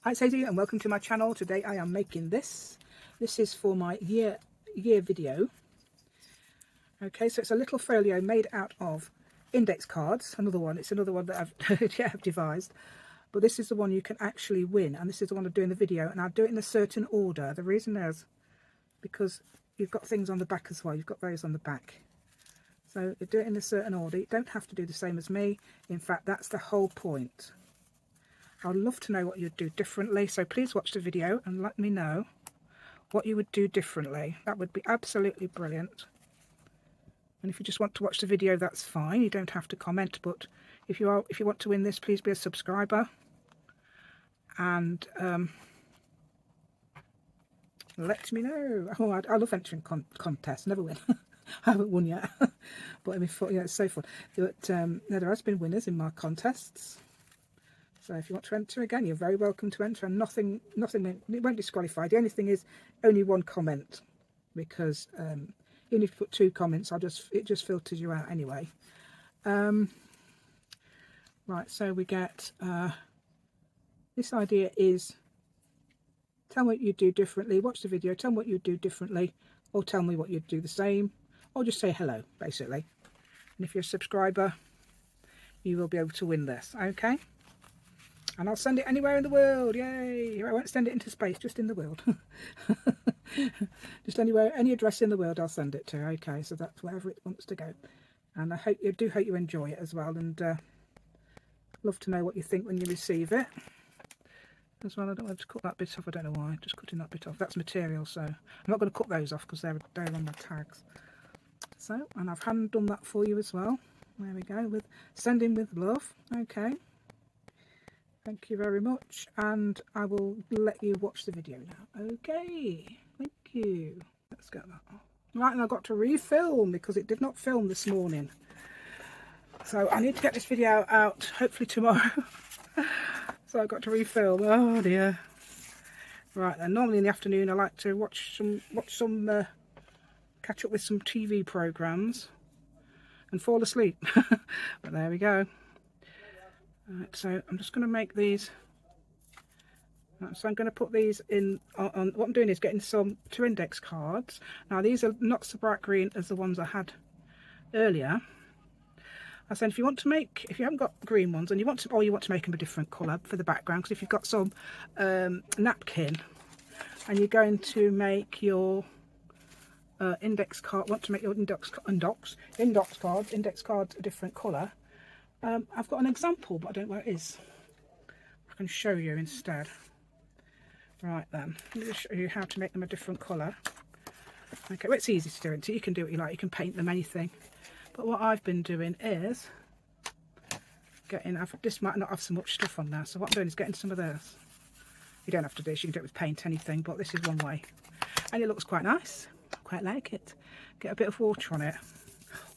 Hi, it's Hazy and welcome to my channel. Today I am making this. This is for my year video. Okay, so it's a little folio made out of index cards. It's another one that I've devised. But this is the one you can actually win, and this is the one I'm doing the video, and I'll do it in a certain order. The reason is because you've got things on the back as well. You've got those on the back. So you do it in a certain order. You don't have to do the same as me. In fact, that's the whole point. I'd love to know what you'd do differently, so please watch the video and let me know what you would do differently. That would be absolutely brilliant. And if you just want to watch the video, that's fine. You don't have to comment, but if you want to win this, please be a subscriber. And let me know. Oh, I love entering contests. Never win. I haven't won yet, but it'd be fun. Yeah, it's so fun. But there has been winners in my contests. So if you want to enter again, you're very welcome to enter, and nothing, it won't disqualify. The only thing is only one comment, because even if you put 2 comments, it just filters you out anyway. Right, so we get this idea is tell me what you do differently. Watch the video, tell me what you do differently, or tell me what you'd do the same, or just say hello, basically. And if you're a subscriber, you will be able to win this. Okay. And I'll send it anywhere in the world, yay! I won't send it into space, just in the world. Just anywhere, any address in the world I'll send it to, okay, so that's wherever it wants to go. And I do hope you enjoy it as well, and love to know what you think when you receive it. As well, I don't want to cut that bit off, I don't know why, just cutting that bit off. That's material, so I'm not going to cut those off because they're on my tags. So, and I've hand done that for you as well. There we go, with sending with love, okay. Thank you very much, and I will let you watch the video now. Okay, thank you. Let's get that off. Right, and I got to refilm because it did not film this morning. So I need to get this video out hopefully tomorrow. So I got to refilm. Oh dear. Right, and normally in the afternoon I like to watch some catch up with some TV programs and fall asleep. But there we go. Right, so I'm just going to make these. Right, so I'm going to put these in on what I'm doing is getting some 2 index cards. Now these are not so bright green as the ones I had earlier. I said if you haven't got green ones and you want to make them a different colour for the background, because if you've got some napkin and you're going to make your index card a different colour. I've got an example, but I don't know where it is. I can show you instead. Right then, let me just show you how to make them a different colour. Okay, well, it's easy to do it, so you can do what you like, you can paint them anything. But what I've been doing is this might not have so much stuff on there, so what I'm doing is getting some of this. You don't have to do this, you can do it with paint, anything, but this is one way. And it looks quite nice, I quite like it. Get a bit of water on it.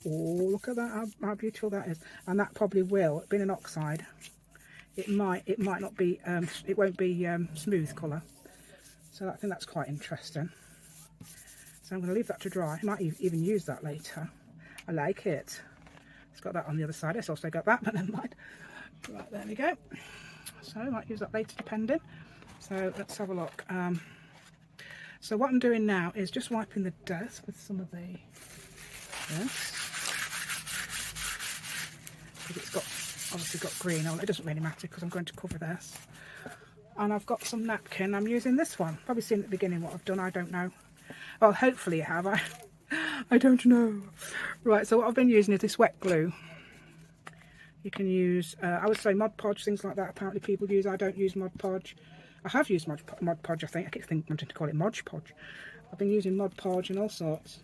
Oh, look at that, how beautiful that is. And that probably will, being an oxide, it might not be, it won't be smooth colour. So I think that's quite interesting. So I'm going to leave that to dry. I might even use that later. I like it. It's got that on the other side. It's also got that, but never mind. Right, there we go. So I might use that later, depending. So let's have a look. So what I'm doing now is just wiping the desk with some of the this. Because it's obviously got green on it. It doesn't really matter because I'm going to cover this. And I've got some napkin. I'm using this one. Probably seen at the beginning what I've done. I don't know. Well, hopefully you have. I don't know. Right, so what I've been using is this wet glue. You can use, I would say Mod Podge, things like that. Apparently people use. I don't use Mod Podge. I have used Mod Podge, I think. I keep wanting to call it Mod Podge. I've been using Mod Podge and all sorts.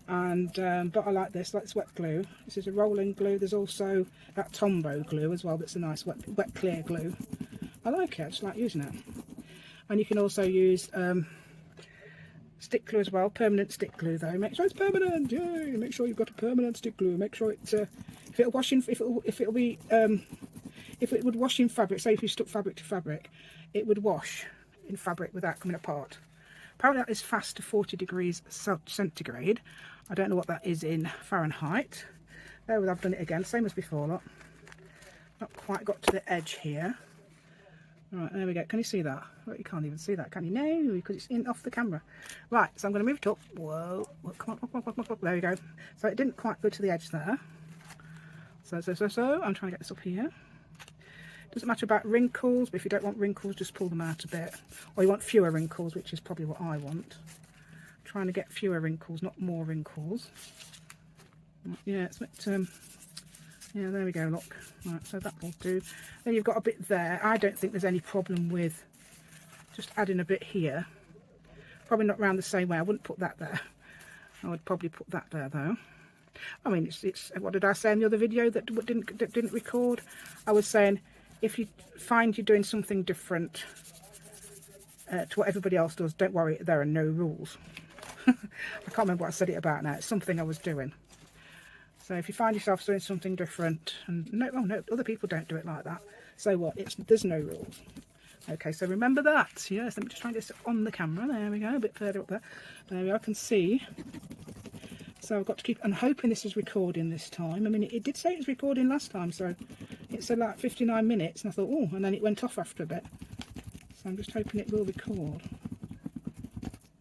And but I like this wet glue. This is a rolling glue. There's also that Tombow glue as well, that's a nice wet clear glue. I like it, I just like using it. And you can also use stick glue as well, permanent stick glue though. Make sure it's permanent, yay! Make sure you've got a permanent stick glue. Make sure it if it would wash in fabric, say if you stuck fabric to fabric, it would wash in fabric without coming apart. Apparently that is fast to 40 degrees centigrade. I don't know what that is in Fahrenheit. There, I've done it again, same as before, look. Not quite got to the edge here. Right, there we go. Can you see that? Well, you can't even see that, can you? No, because it's in off the camera. Right, so I'm going to move it up. Whoa, come on, come on. There we go. So it didn't quite go to the edge there. So I'm trying to get this up here. Doesn't matter about wrinkles, but if you don't want wrinkles, just pull them out a bit. Or you want fewer wrinkles, which is probably what I want. Trying to get fewer wrinkles, not more wrinkles. Yeah, it's a bit, yeah, there we go, look. Right, so that will do. Then you've got a bit there. I don't think there's any problem with just adding a bit here. Probably not round the same way. I wouldn't put that there. I would probably put that there, though. I mean, it's what did I say in the other video that didn't record? I was saying, if you find you're doing something different to what everybody else does, don't worry, there are no rules. I can't remember what I said it about now. It's something I was doing. So if you find yourself doing something different, and no, oh no, other people don't do it like that. So what? There's no rules. Okay, so remember that. Yes, let me just try and get this on the camera. There we go, a bit further up there. There we go, I can see. So I've got to keep, I'm hoping this is recording this time. I mean, it did say it was recording last time, so it said like 59 minutes, and I thought, oh, and then it went off after a bit. So I'm just hoping it will record.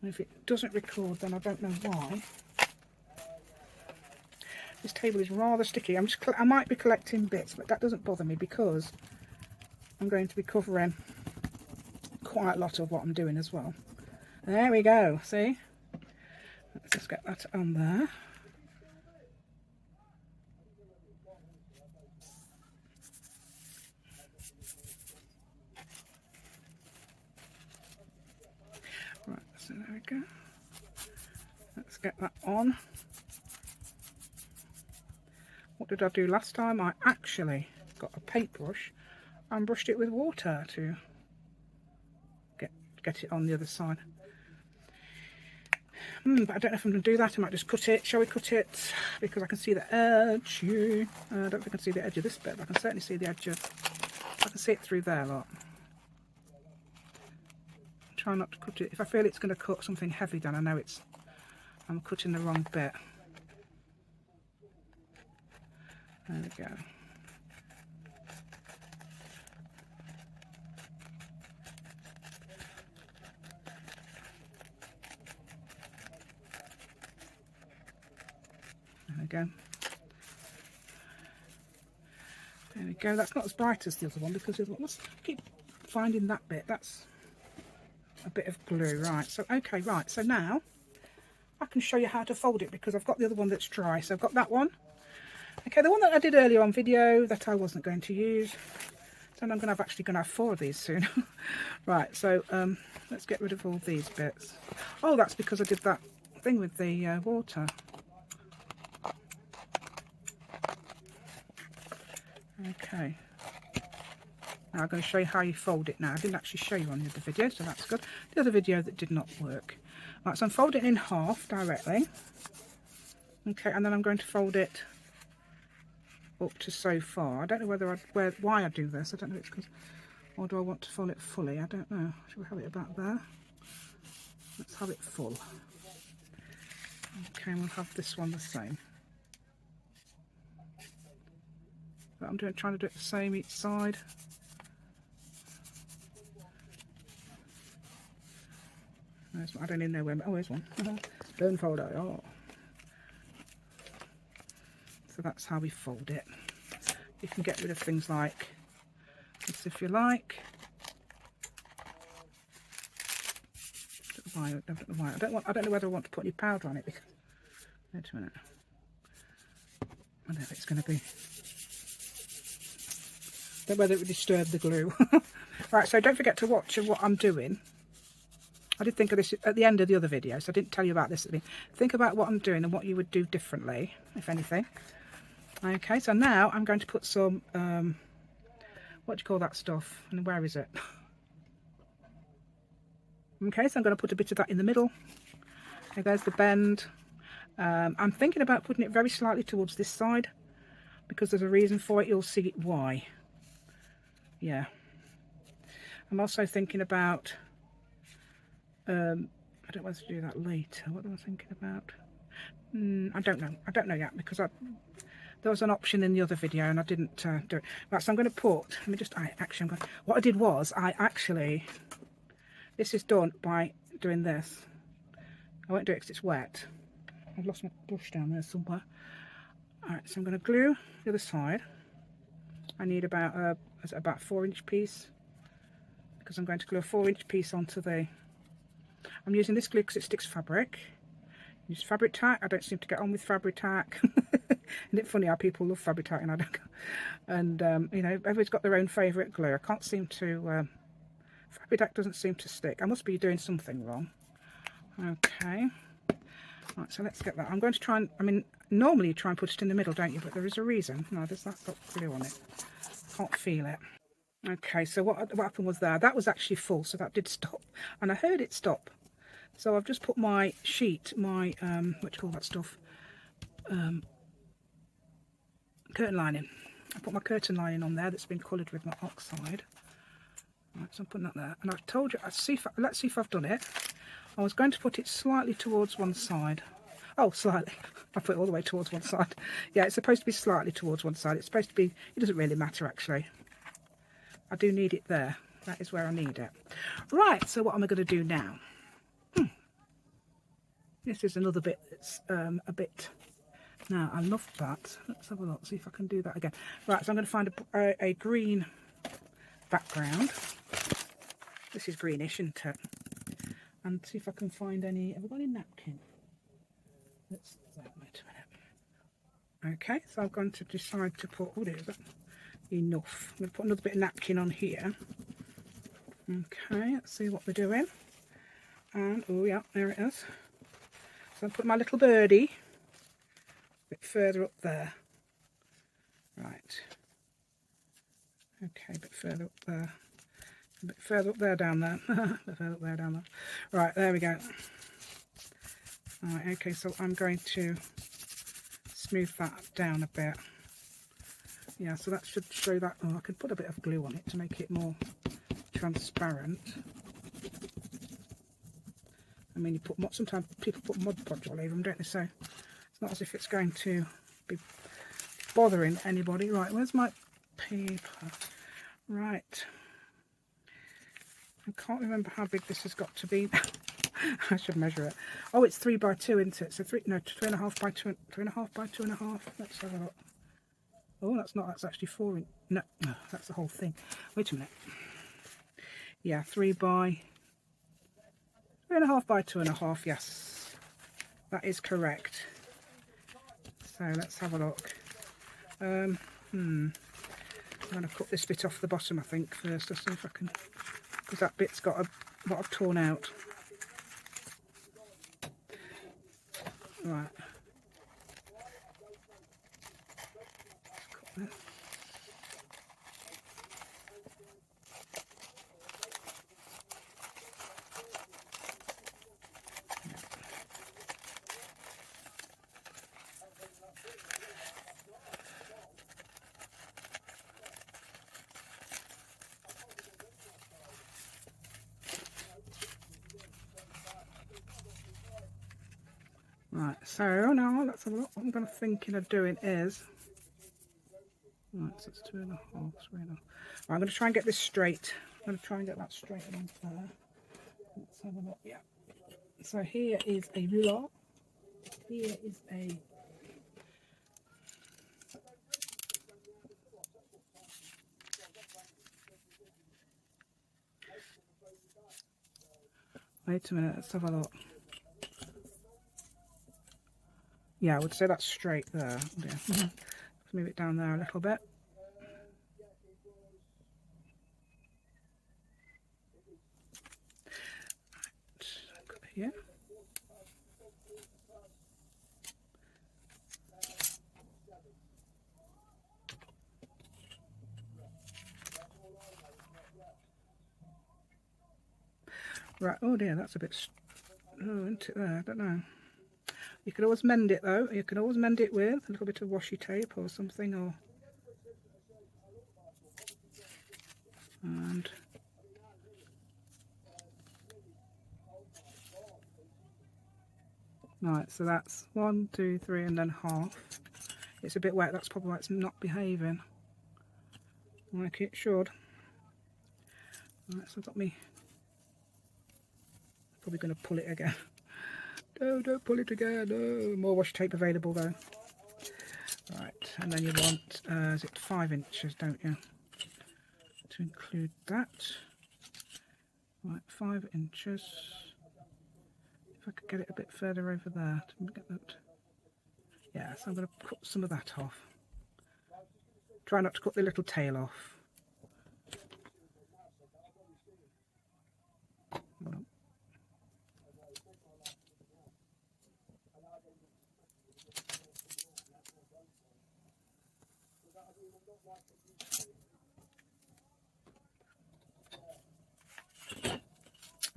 And if it doesn't record, then I don't know why. This table is rather sticky. I might be collecting bits, but that doesn't bother me because I'm going to be covering quite a lot of what I'm doing as well. There we go. See? Let's just get that on there. Right, so there we go. Let's get that on. What did I do last time? I actually got a paintbrush and brushed it with water to get it on the other side. But I don't know if I'm going to do that. I might just cut it. Shall we cut it? Because I can see the edge. I don't think I can see the edge of this bit, but I can certainly see the edge of... I can see it through there, look. Try not to cut it. If I feel it's going to cut something heavy, then I know I'm cutting the wrong bit. There we go. There we go. There we go. That's not as bright as the other one because let's keep finding that bit. That's a bit of glue, right? So okay, right. So now I can show you how to fold it because I've got the other one that's dry. So I've got that one. Okay, the one that I did earlier on video that I wasn't going to use. So I'm actually going to have 4 of these soon. Right, so let's get rid of all these bits. Oh, that's because I did that thing with the water. Okay. Now I'm going to show you how you fold it now. I didn't actually show you on the other video, so that's good. The other video that did not work. Right, so I'm folding it in half directly. Okay, and then I'm going to fold it up to so far. I don't know why I do this. I don't know if it's because, or do I want to fold it fully? I don't know. Should we have it about there? Let's have it full. Okay, we'll have this one the same. But I'm trying to do it the same each side. I don't even know where. Oh, there's one. Don't fold it. Oh. So that's how we fold it. You can get rid of things like this if you like. I don't know whether I want to put any powder on it because. Wait a minute. I don't know if it's going to be. I don't know whether it would disturb the glue. Right, so don't forget to watch what I'm doing. I did think of this at the end of the other video, so I didn't tell you about this at the beginning. Think about what I'm doing and what you would do differently, if anything. Okay, so now I'm going to put some, what do you call that stuff? And where is it? Okay, so I'm going to put a bit of that in the middle. Okay, there's the bend. I'm thinking about putting it very slightly towards this side because there's a reason for it. You'll see why. Yeah. I'm also thinking about, I don't want to do that later. What am I thinking about? I don't know. I don't know yet because There was an option in the other video and I didn't do it. Right, so I'm going to put, let me just, what I did was, this is done by doing this. I won't do it because it's wet. I've lost my brush down there somewhere. Alright, so I'm going to glue the other side. I need about a 4-inch piece, because I'm going to glue a 4-inch piece onto the, I'm using this glue because it sticks fabric. Use fabric tack. I don't seem to get on with fabric tack. Isn't it funny how people love fabric tack and I don't? And you know, everybody's got their own favourite glue. I can't seem to, fabric tack doesn't seem to stick. I must be doing something wrong. Okay. Right, so let's get that. I'm going to try and, I mean, normally you try and put it in the middle, don't you? But there is a reason. No, there's that got glue on it. Can't feel it. Okay, so what happened was that was actually full, so that did stop. And I heard it stop. So I've just put my sheet, my, what do you call that stuff? Curtain lining. I put my curtain lining on there that's been coloured with my oxide. Right, so I'm putting that there. And I've told you, let's see if I've done it. I was going to put it slightly towards one side. Oh, slightly. I put it all the way towards one side. Yeah, it's supposed to be slightly towards one side. It's supposed to be, it doesn't really matter actually. I do need it there. That is where I need it. Right, so what am I going to do now? This is another bit that's a bit... Now, I love that. Let's have a look, see if I can do that again. Right, so I'm going to find a green background. This is greenish, isn't it? And see if I can find any... Have I got any napkin? Let's... Wait a minute. Okay, so I'm going to decide to put... Oh, there's that. Enough. I'm going to put another bit of napkin on here. Okay, let's see what we're doing. And, oh yeah, there it is. So I'll put my little birdie a bit further up there. Right. Okay, a bit further up there. A bit further up there, down there. A bit further up there, down there. Right, there we go. Right, okay, so I'm going to smooth that down a bit. Yeah, so that should show that. Oh, I could put a bit of glue on it to make it more transparent. I mean, sometimes people put Mod Podge all over them, don't they? So it's not as if it's going to be bothering anybody. Right, where's my paper? Right. I can't remember how big this has got to be. I should measure it. Oh, it's 3 by 2, isn't it? So 3.5 by 2, 3.5 by 2.5. Let's have a look. Oh, that's actually 4 inch. No, that's the whole thing. Wait a minute. Yeah, 3.5 by 2.5. Yes, that is correct. So let's have a look. I'm going to cut this bit off the bottom, I think, first. Let's see if I can, because that bit's got what I've torn out. Right. Cut this. Right, so now let's have a look. What I'm thinking of doing is, right, so it's 2.5, 3.5. Right, I'm going to try and get this straight. I'm going to try and get that straight on there. Let's have a look. Yeah. So here is a ruler. Here is a wait a minute. Let's have a look. Yeah, I would say that's straight there. Yeah. Let's move it down there a little bit. Right, here. Right, oh dear, that's a bit, oh, isn't it there? I don't know. You can always mend it though. You can always mend it with a little bit of washi tape or something, or and right. So that's 1, 2, 3, and then half. it's a bit wet. That's probably why it's not behaving like it should. Right, so I've got me, probably going to pull it again. No, don't pull it again. No, more washi tape available though. Right, and then you want, is it 5 inches, don't you? To include that. Right, 5 inches. If I could get it a bit further over there to get that. Yeah, so I'm going to cut some of that off. Try not to cut the little tail off.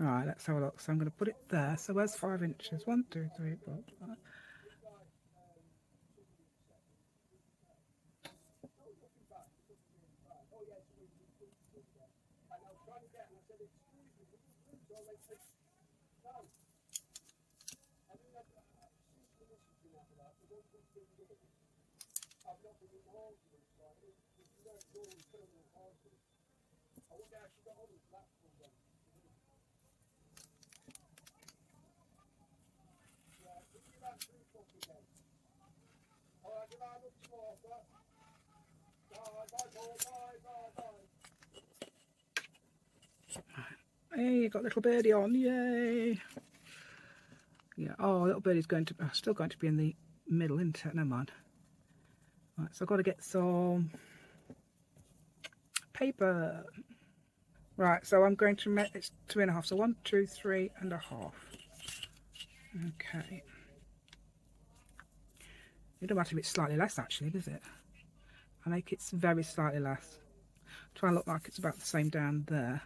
Alright, let's have a look. So I'm going to put it there. So where's 5 inches? 1, 2, 3, 4, 5. Hey, you got a little birdie on, yay! Yeah, oh, little birdie's going to, still going to be in the middle, isn't it? Never mind. Right, so I've got to get some paper. Right, so I'm going to make it's 2.5, so 1, 2, 3.5. Okay. It don't matter if it's slightly less actually, does it? I make it very slightly less. Try and look like it's about the same down there.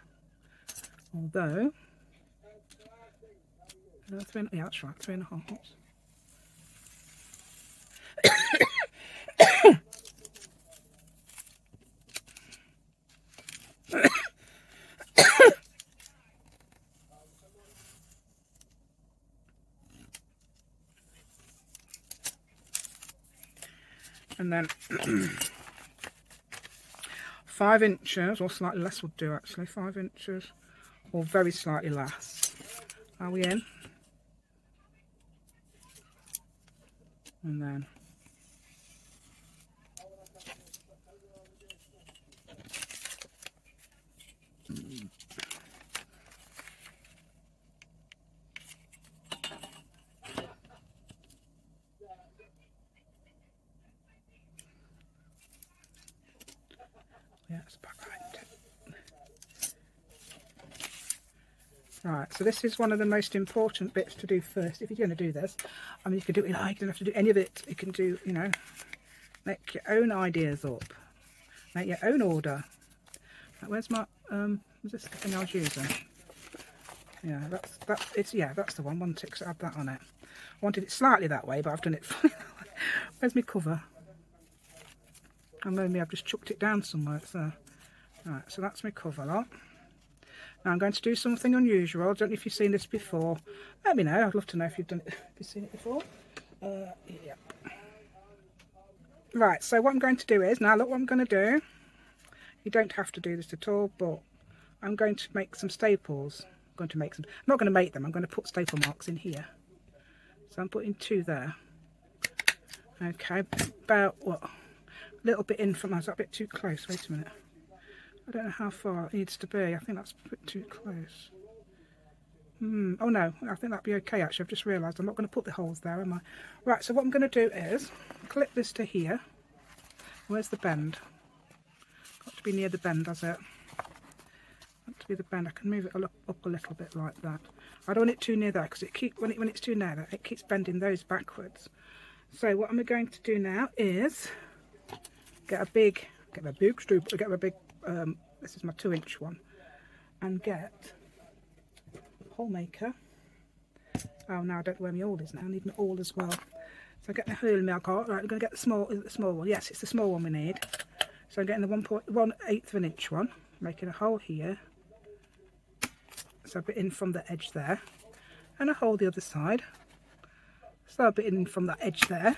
Although, yeah, that's right, 3.5. Oops. And then 5 inches, or slightly less would do actually, 5 inches, or very slightly less. Are we in? And then yeah, it's about right. Right, so this is one of the most important bits to do first. If you're going to do this, I mean, you can do it, you don't have to do any of it. You can do, you know, make your own ideas up. Make your own order. Where's my, was this the thing I was using? Yeah, that's the one. 1 tick, so add that on it. I wanted it slightly that way, but I've done it funny. Where's my cover? And maybe I've just chucked it down somewhere. It's there. Right, so that's my cover lot. Now I'm going to do something unusual. I don't know if you've seen this before. Let me know. I'd love to know if you've done it. Have you seen it before? Yeah. Right, so what I'm going to do is, now look what I'm going to do. You don't have to do this at all, but I'm going to make some staples. I'm going to make some. I'm not going to make them. I'm going to put staple marks in here. So I'm putting 2 there. Okay, about what? A little bit in from. Is that a bit too close? Wait a minute. I don't know how far it needs to be. I think that's a bit too close. Oh no, I think that'd be okay actually. I've just realised I'm not going to put the holes there, am I? Right, so what I'm going to do is clip this to here. Where's the bend? Got to be near the bend, has it? Got to be the bend. I can move it up a little bit like that. I don't want it too near there because when it's too near there, it keeps bending those backwards. So what I'm going to do now is get a big this is my 2-inch one, and get a hole maker. Oh, now I don't know where my awl is now. I need my awl as well. So get the hole milk out. Right, we're going to get the small one. Yes, it's the small one we need. So I'm getting the 1/8 of an inch one, making a hole here. So a bit in from the edge there, and a hole the other side. So a bit in from that edge there,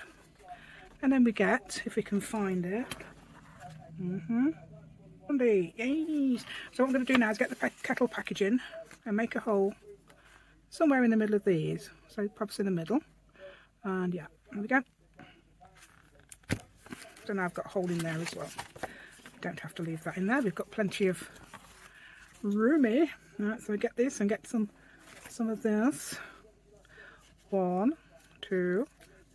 And then we get, if we can find it, yes. So what I'm going to do now is get the kettle packaging and make a hole somewhere in the middle of these. So perhaps in the middle. And yeah, there we go. So now I've got a hole in there as well. Don't have to leave that in there. We've got plenty of roomy. Right, so we get this and get some of this. 1, 2,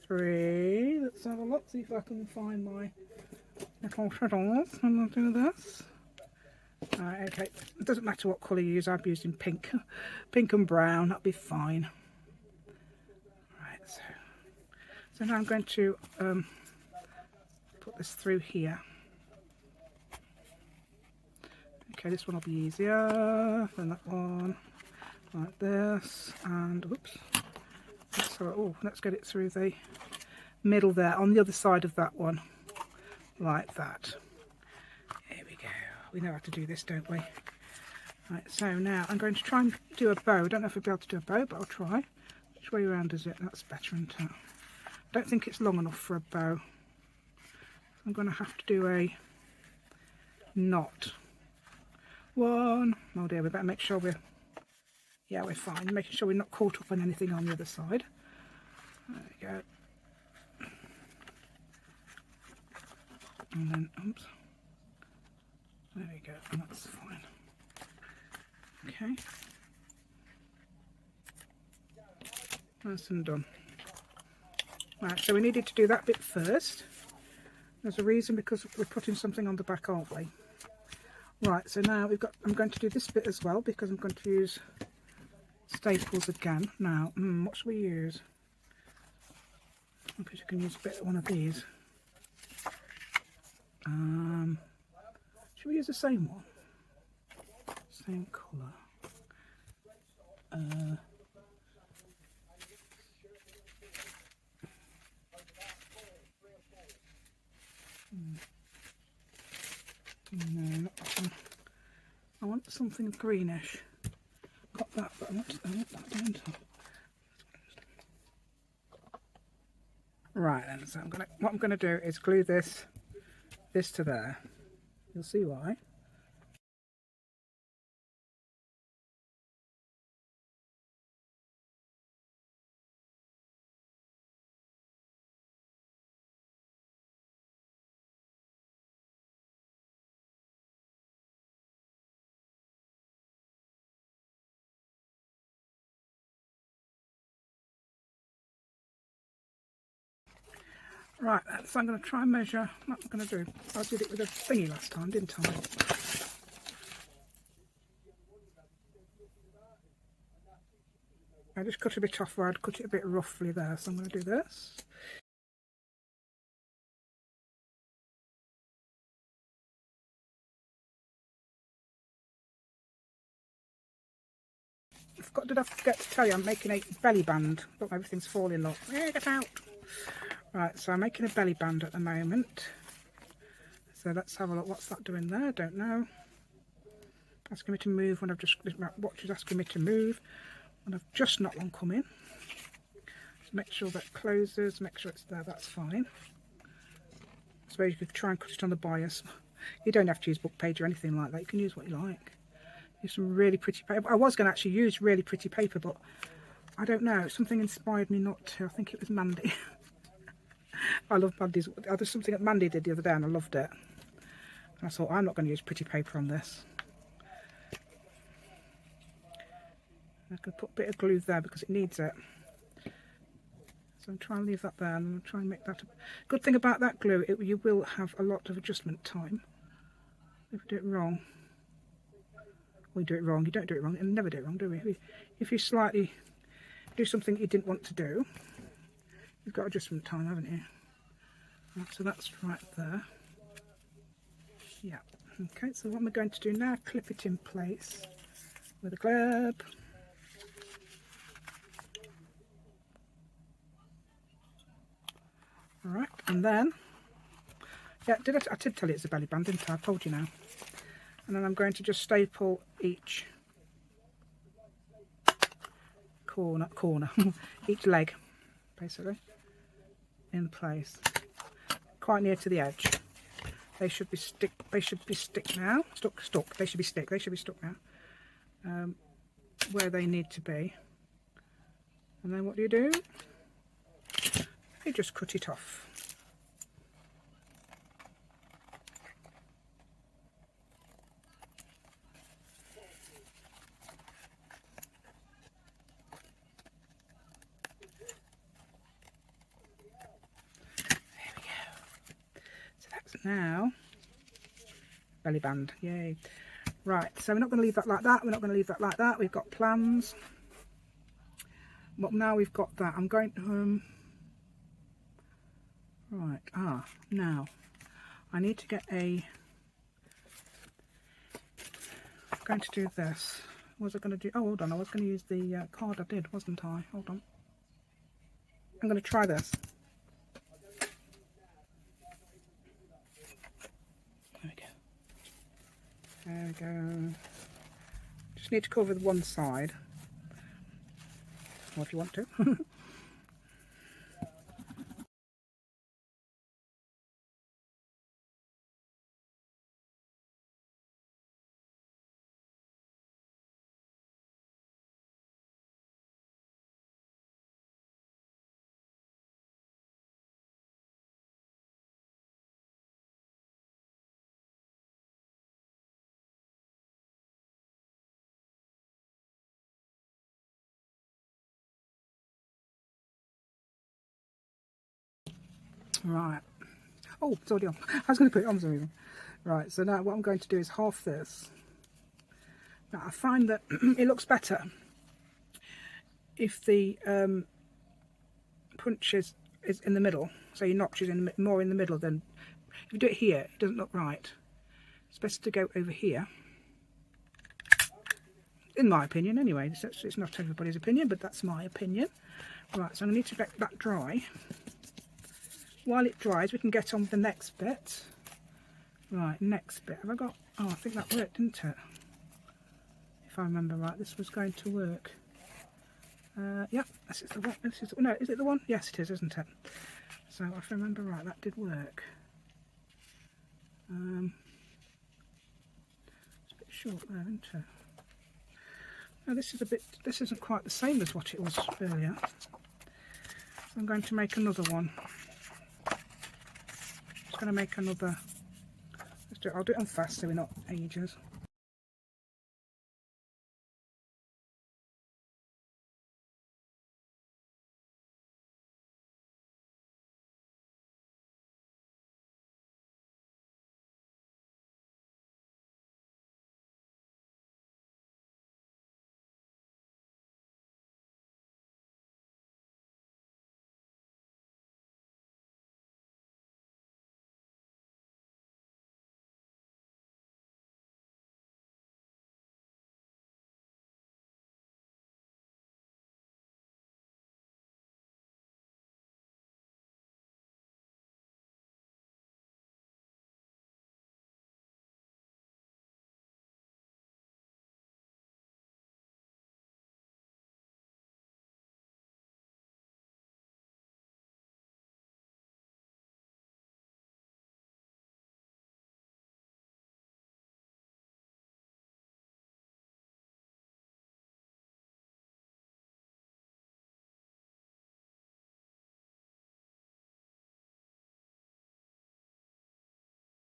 3. Let's have a look. See if I can find my little fiddles. And I'll do this. Right, okay. It doesn't matter what colour you use. I've used in pink, pink and brown. That'll be fine. Right. So now I'm going to put this through here. Okay, this one will be easier than that one, like this, and whoops. So, let's get it through the middle there, on the other side of that one, like that. Here we go. We know how to do this, don't we? Right, so now I'm going to try and do a bow. I don't know if I'll be able to do a bow, but I'll try. Which way around is it? That's better, isn't it? I don't think it's long enough for a bow. I'm going to have to do a knot. 1. Oh dear, we better make sure we're fine. Making sure we're not caught up on anything on the other side. There we go. And then, oops. There we go, and that's fine. Okay. Nice and done. Right, so we needed to do that bit first. There's a reason, because we're putting something on the back, aren't we? Right, so now I'm going to do this bit as well, because I'm going to use staples again. Now, what should we use? I guess you can use a bit of one of these. Should we use the same one? Same colour. No, not that one. I want something greenish. Got that, but I want that down. Right then, so what I'm gonna do is glue this to there. You'll see why. Right, so I'm going to try and measure. What I'm going to do, I did it with a thingy last time, didn't I? I just cut a bit off where I'd cut it a bit roughly there, so I'm going to do this. Did I forget to tell you I'm making a belly band? Look, everything's falling off. Hey, get out! Right, so I'm making a belly band at the moment. So let's have a look. What's that doing there? Don't know. Asking me to move when I've just... Watch is asking me to move when I've just not long come in. So make sure that closes, make sure it's there, that's fine. I suppose you could try and cut it on the bias. You don't have to use book page or anything like that. You can use what you like. Use some really pretty paper. I was going to actually use really pretty paper, but I don't know. Something inspired me not to. I think it was Mandy. I love Mandy's. There's something that Mandy did the other day and I loved it. And I thought, I'm not going to use pretty paper on this. I could put a bit of glue there because it needs it. So I'm trying to leave that there and I'm trying to make that. Good thing about that glue, you will have a lot of adjustment time. If you do it wrong. We do it wrong. You don't do it wrong. And never do it wrong, do we? If you slightly do something you didn't want to do, you've got adjustment time, haven't you? Right, so that's right there. Yeah. Okay, so what we're going to do now, clip it in place with a clip. Alright, and then, yeah, I did tell you it's a belly band, didn't I? I told you now. And then I'm going to just staple each corner, each leg, basically, in place. quite near to the edge. They should be stick. They should be stick now. Stuck. They should be stick. They should be stuck now. Where they need to be. And then what do? You just cut it off. Now, belly band, yay. Right, so we're not going to leave that like that, we're not going to leave that like that, we've got plans. But now we've got that, I'm going to, right, now, I need to get I'm going to do this. What was I going to do? Oh, hold on, I was going to use the card I did, wasn't I? Hold on. I'm going to try this. There we go. Just need to cover the one side. Or if you want to. Right. Oh, it's already on. I was going to put it on for some reason. Right, so now what I'm going to do is half this. Now I find that it looks better if the punch is in the middle. So your notch is more in the middle than... If you do it here, it doesn't look right. It's best to go over here. In my opinion, anyway. It's not everybody's opinion, but that's my opinion. Right, so I need to let that dry. While it dries, we can get on with the next bit. Right, next bit. Have I got... Oh, I think that worked, didn't it? If I remember right, this was going to work. Yep, this is the one. No, is it the one? Yes, it is, isn't it? So, if I remember right, that did work. It's a bit short there, isn't it? No, this isn't quite the same as what it was earlier. So I'm going to make another one. Just going to make another. Let's do it. I'll do it on fast so we're not ages.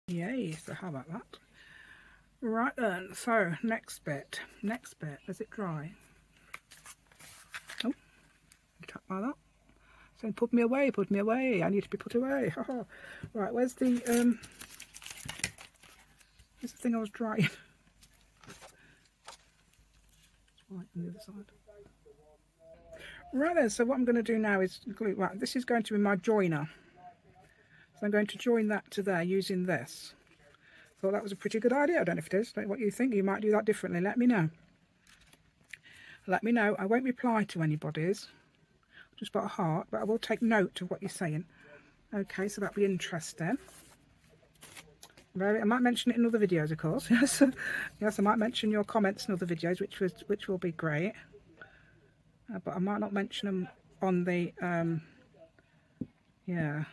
Yay, so how about that? Right then, so next bit, does it dry? Oh, tap like that. So put me away, I need to be put away. Right, where's the thing I was drying? Right on the other side. Right then, so what I'm going to do now is glue, right, this is going to be my joiner. So I'm going to join that to there using this. Thought that was a pretty good idea. I don't know if it is. What you think? You might do that differently. Let me know. Let me know. I won't reply to anybody's. Just put a heart, but I will take note of what you're saying. Okay, so that'll be interesting. I might mention it in other videos, of course. Yes, yes, I might mention your comments in other videos, which will be great. But I might not mention them on the yeah.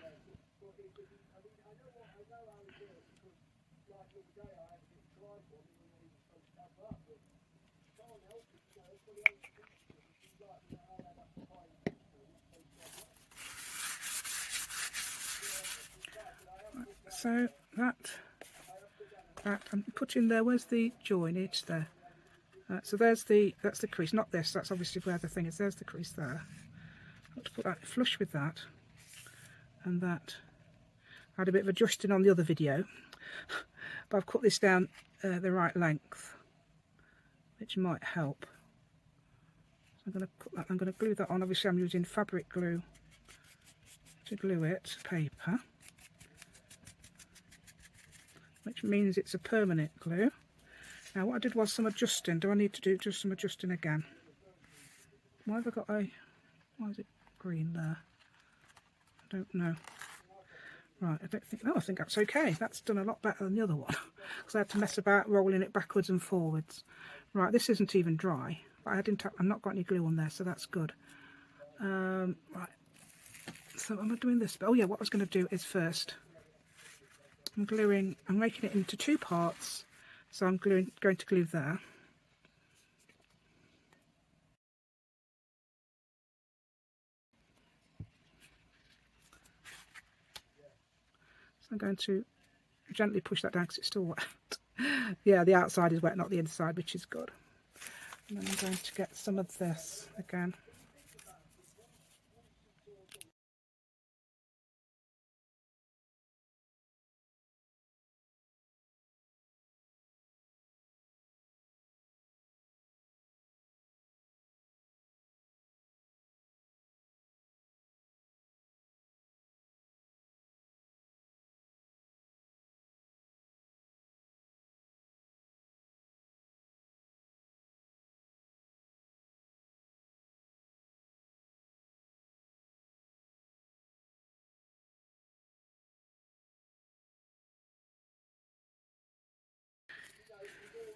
so that I'm putting there. Where's the join? It's there. So that's the crease, not this. That's obviously where the thing is. There's the crease there. I've got to put that flush with that, and that. I had a bit of adjusting on the other video, but I've cut this down the right length, which might help. So I'm going to put that. I'm going to glue that on. Obviously, I'm using fabric glue to glue it, paper, which means it's a permanent glue. Now what I did was some adjusting. Do I need to do just some adjusting again? Why have I got a... Why is it green there? I don't know. Right, I don't think... No, I think that's okay. That's done a lot better than the other one. Because I had to mess about rolling it backwards and forwards. Right, this isn't even dry. But I've not got any glue on there, so that's good. Right. So am I doing this? Oh yeah, what I was going to do is first... I'm making it into two parts. So I'm going to glue there. So I'm going to gently push that down because it's still wet. Yeah, the outside is wet, not the inside, which is good. And then I'm going to get some of this again.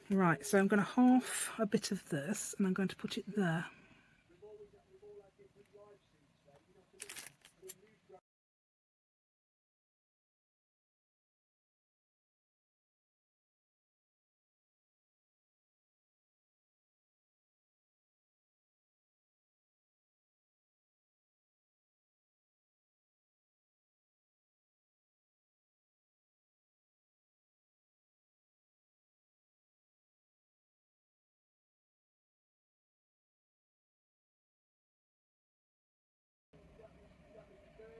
Right, so I'm going to half a bit of this and I'm going to put it there.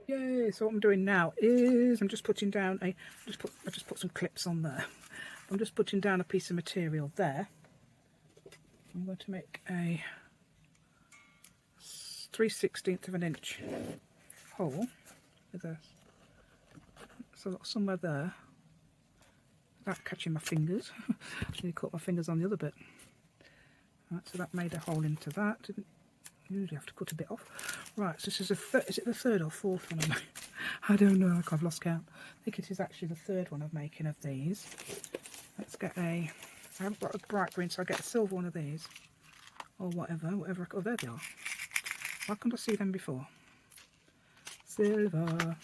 Yay! So what I'm doing now is I'm just putting down I just put some clips on there. I'm just putting down a piece of material there. I'm going to make a 3/16 of an inch hole with this. So somewhere there, without catching my fingers. Actually caught my fingers on the other bit. Right, so that made a hole into that. Didn't usually have to cut a bit off. Right, so this is is it the third or fourth one I'm making? I don't know, I've lost count. I think it is actually the third one I'm making of these. Let's get I haven't got a bright green, so I get a silver one of these. Or whatever. Oh, there they are. Why couldn't I see them before? Silver.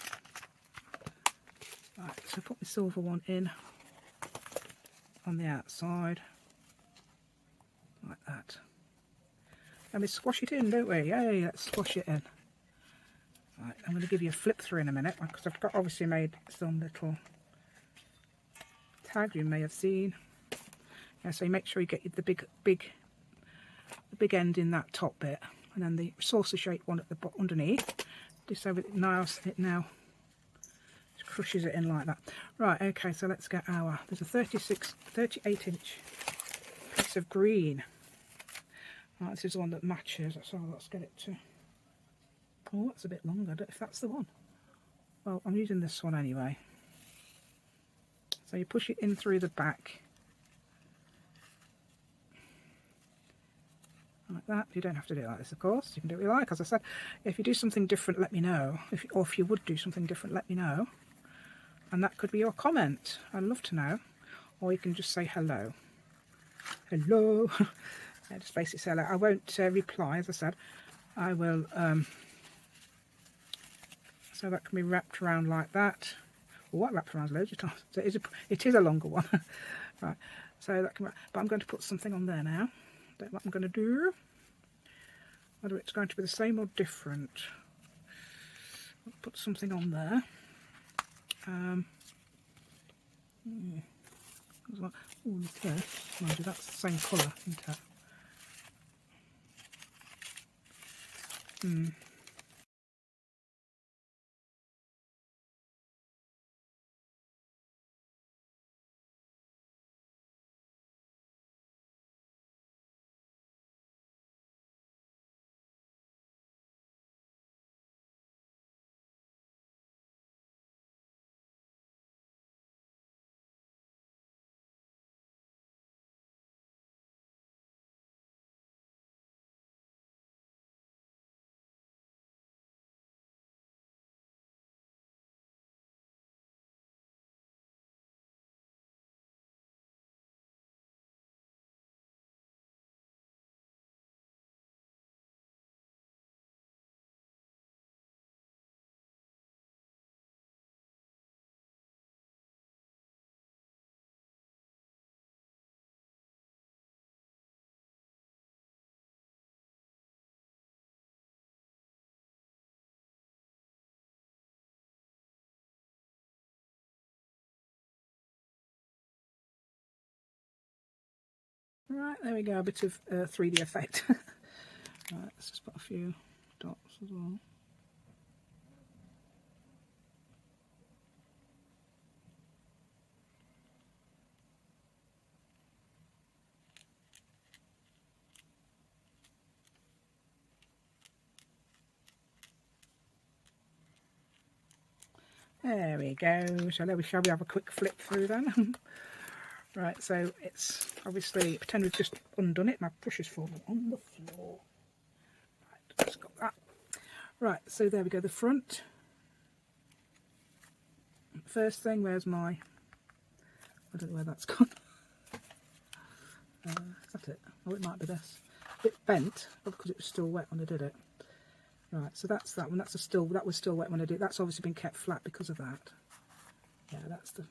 Right, so put the silver one in on the outside. Like that. And we squash it in, don't we? Yay, let's squash it in. Right, I'm going to give you a flip through in a minute because I've got obviously made some little tags you may have seen. Yeah, so you make sure you get the big end in that top bit, and then the saucer shaped one at the bottom underneath. Just so it now crushes it in like that. Right, okay, so let's get there's a 38 inch piece of green. Right, this is the one that matches, so let's get it to... Oh, that's a bit longer, I don't know if that's the one. Well, I'm using this one anyway. So you push it in through the back. Like that. You don't have to do it like this, of course. You can do what you like. As I said, if you do something different, let me know. Or if you would do something different, let me know. And that could be your comment. I'd love to know. Or you can just say hello. Hello. Yeah, just basically say hello. I won't reply, as I said. I will... so that can be wrapped around like that. Well, what wrapped around loads of times. So it is a longer one. Right. So that can... But I'm going to put something on there now. Don't know what I'm going to do. Whether it's going to be the same or different. I'll put something on there. Oh, look there. Mind you, that's the same colour, isn't it? Right, there we go, a bit of 3D effect. Right, let's just put a few dots as well. There we go. Shall we have a quick flip through then? Right, so it's obviously, pretend we've just undone it. My brush has fallen on the floor. Right, just got that. Right, so there we go, the front. First thing, where's my, I don't know where that's gone. Is that it? Oh, it might be this. A bit bent, because it was still wet when I did it. Right, so that's that one. That was still wet when I did it. That's obviously been kept flat because of that. Yeah, that's the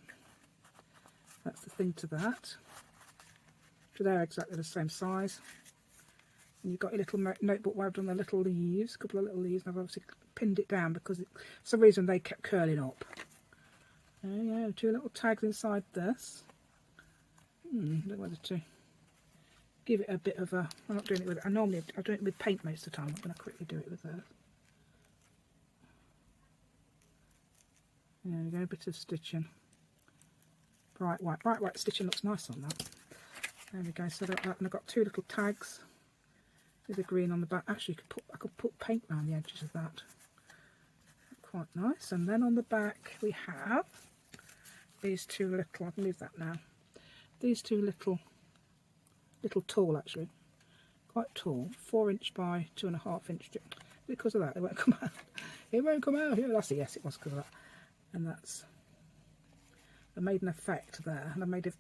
thing to that. So they're exactly the same size. And you've got your little notebook where I've done the little leaves, a couple of little leaves, and I've obviously pinned it down because for some reason they kept curling up. There you go, 2 little tags inside this. I don't know whether to give it a bit of a, I'm not doing it with, I do it with paint most of the time. I'm going to quickly do it with this. There we go, a bit of stitching. Bright white stitching looks nice on that. There we go, so that, and I've got 2 little tags with the green on the back. Actually, I could put paint around the edges of that. Quite nice. And then on the back we have these 2 little, I can move that now. These 2 little tall actually, quite tall, 4" by 2.5" strip. Because of that, it won't come out. It won't come out. Yeah, that's it. Yes, it was because of that. And that's, I made an effect there, and I made a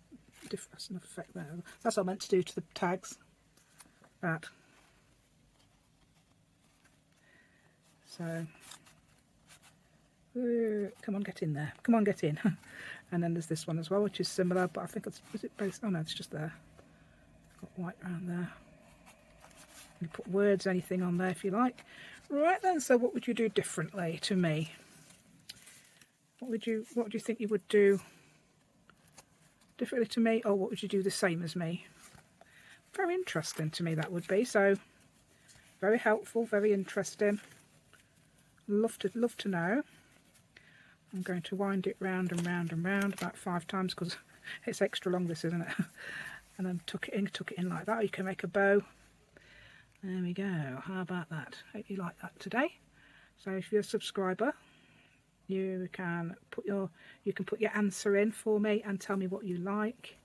different effect there. That's what I meant to do to the tags. That. So, come on, get in there. Come on, get in. And then there's this one as well, which is similar, but I think it's, is it based? Oh no, it's just there. Got white around there. You put words, anything on there if you like. Right then, so what would you do differently to me? What do you think you would do differently to me, or what would you do the same as me? Very interesting to me that would be. So very helpful, very interesting. Love to know. I'm going to wind it round and round and round about 5 times because it's extra long, this, isn't it? And then tuck it in like that. Or you can make a bow. There we go. How about that? Hope you like that today. So if you're a subscriber, you can put your answer in for me and tell me what you like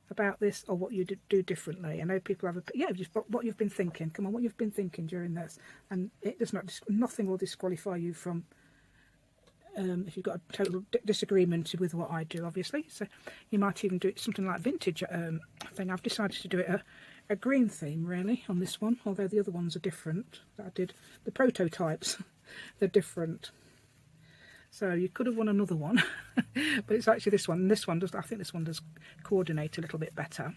about this or what you do differently. I know people have just what you've been thinking. Come on, what you've been thinking during this, and it does not, nothing will disqualify you from if you've got a total disagreement with what I do, obviously. So you might even do it something like vintage thing. I've decided to do it a green theme really on this one, although the other ones are different. That I did the prototypes. They're different. So you could have won another one, but it's actually this one. And this one does. I think this one does coordinate a little bit better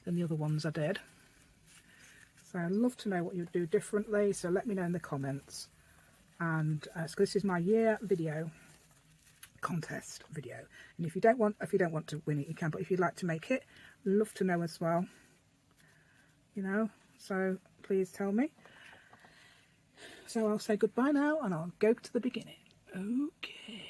than the other ones I did. So I'd love to know what you do differently. So let me know in the comments. And so this is my year video. contest video. And if you don't want to win it, you can, but if you'd like to make it, love to know as well, you know, so please tell me. So I'll say goodbye now and I'll go to the beginning. Okay.